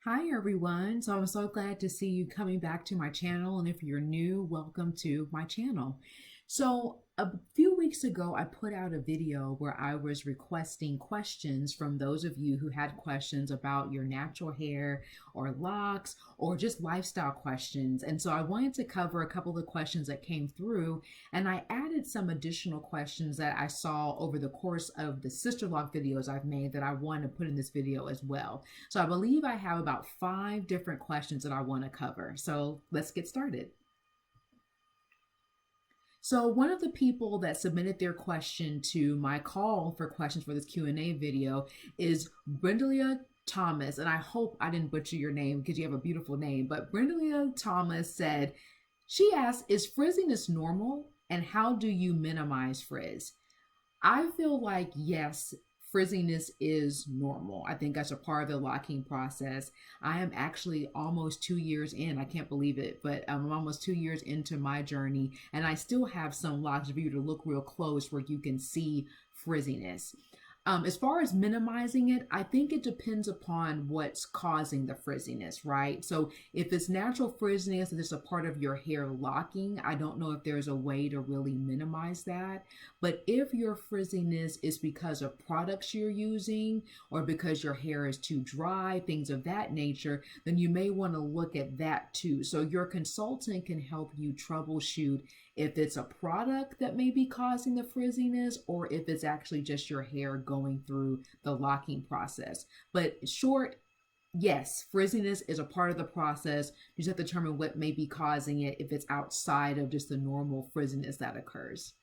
Hi everyone. So I'm so glad to see you coming back to my channel. And if you're new, welcome to my channel. So a few weeks ago, I put out a video where I was requesting questions from those of you who had questions about your natural hair or locks or just lifestyle questions. And so I wanted to cover a couple of questions that came through, and I added some additional questions that I saw over the course of the Sisterlock videos I've made that I want to put in this video as well. So I believe I have about 5 different questions that I want to cover. So let's get started. So one of the people that submitted their question to my call for questions for this Q&A video is Brendalia Thomas, and I hope I didn't butcher your name because you have a beautiful name, but Brendalia Thomas said, she asked, is frizziness normal and how do you minimize frizz? I feel like yes, frizziness is normal. I think that's a part of the locking process. I am actually almost 2 years in. I can't believe it, but I'm almost 2 years into my journey, and I still have some locks for you to look real close where you can see frizziness. As far as minimizing it, I think it depends upon what's causing the frizziness, right? So if it's natural frizziness and it's a part of your hair locking, I don't know if there's a way to really minimize that. But if your frizziness is because of products you're using or because your hair is too dry, things of that nature, then you may want to look at that too. So your consultant can help you troubleshoot if it's a product that may be causing the frizziness or if it's actually just your hair going through the locking process. But short, yes, frizziness is a part of the process. You just have to determine what may be causing it if it's outside of just the normal frizziness that occurs.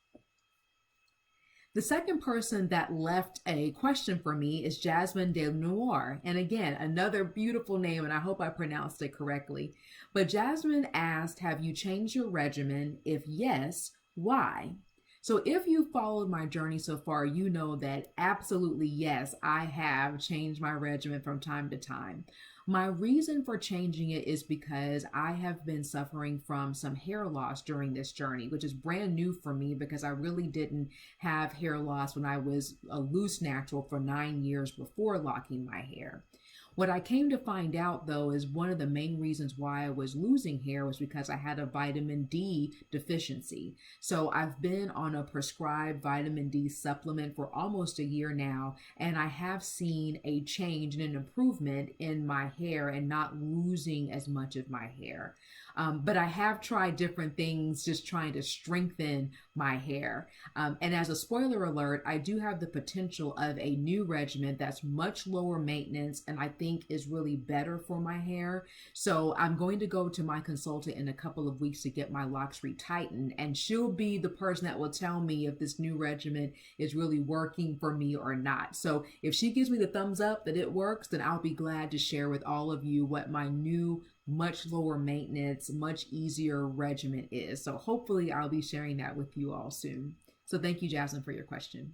The second person that left a question for me is Jasmine Del Noir. And again, another beautiful name, and I hope I pronounced it correctly. But Jasmine asked, have you changed your regimen? If yes, why? So if you followed my journey so far, you know that absolutely yes, I have changed my regimen from time to time. My reason for changing it is because I have been suffering from some hair loss during this journey, which is brand new for me because I really didn't have hair loss when I was a loose natural for 9 years before locking my hair. What I came to find out, though, is one of the main reasons why I was losing hair was because I had a vitamin D deficiency. So I've been on a prescribed vitamin D supplement for almost a year now, and I have seen a change and an improvement in my hair and not losing as much of my hair. But I have tried different things just trying to strengthen my hair. And as a spoiler alert, I do have the potential of a new regimen that's much lower maintenance and I think is really better for my hair. So I'm going to go to my consultant in a couple of weeks to get my locks retightened, and she'll be the person that will tell me if this new regimen is really working for me or not. So if she gives me the thumbs up that it works, then I'll be glad to share with all of you what my new much lower maintenance, much easier regimen is. So hopefully I'll be sharing that with you all soon. So thank you, Jasmine, for your question.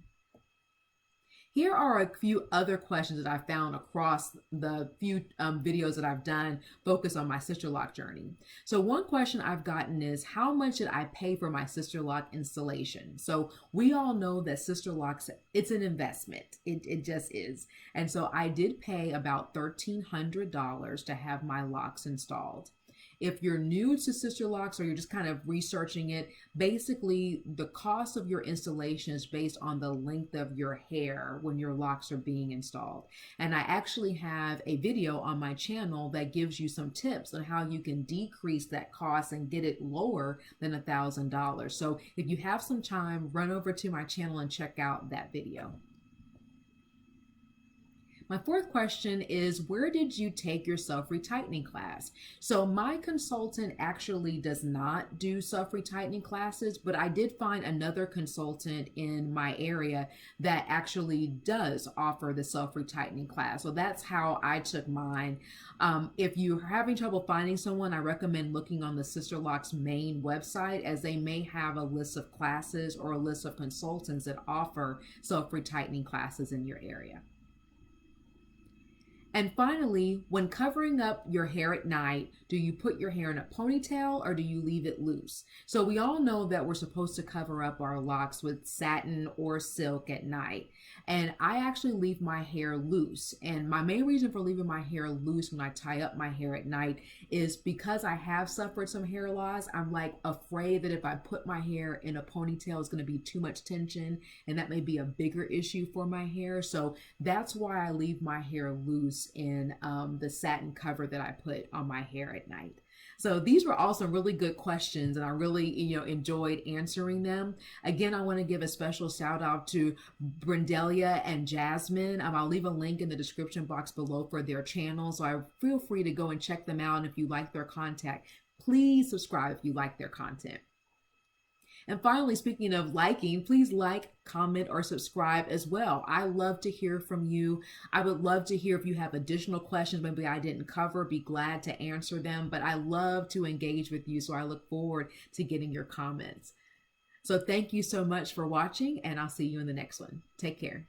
Here are a few other questions that I found across the few videos that I've done focused on my Sisterlock journey. So one question I've gotten is, how much did I pay for my Sisterlock installation? So we all know that Sisterlocks, it's an investment. It just is. And so I did pay about $1,300 to have my locks installed. If you're new to Sisterlocks or you're just kind of researching it, basically the cost of your installation is based on the length of your hair when your locks are being installed. And I actually have a video on my channel that gives you some tips on how you can decrease that cost and get it lower than $1,000. So if you have some time, run over to my channel and check out that video. My fourth question is, where did you take your self-retightening class? So my consultant actually does not do self-retightening classes, but I did find another consultant in my area that actually does offer the self-retightening class. So that's how I took mine. If you're having trouble finding someone, I recommend looking on the Sisterlock's main website, as they may have a list of classes or a list of consultants that offer self-retightening classes in your area. And finally, when covering up your hair at night, do you put your hair in a ponytail or do you leave it loose? So we all know that we're supposed to cover up our locks with satin or silk at night. And I actually leave my hair loose. And my main reason for leaving my hair loose when I tie up my hair at night is because I have suffered some hair loss. I'm like afraid that if I put my hair in a ponytail, it's going to be too much tension and that may be a bigger issue for my hair. So that's why I leave my hair loose in the satin cover that I put on my hair at night. So these were all some really good questions and I really, enjoyed answering them. Again, I want to give a special shout out to Brendelia and Jasmine. I'll leave a link in the description box below for their channel. So I feel free to go and check them out. And if you like their content, please subscribe if you like their content. And finally, speaking of liking, please like, comment, or subscribe as well. I love to hear from you. I would love to hear if you have additional questions maybe I didn't cover. Be glad to answer them, but I love to engage with you, so I look forward to getting your comments. So thank you so much for watching, and I'll see you in the next one. Take care.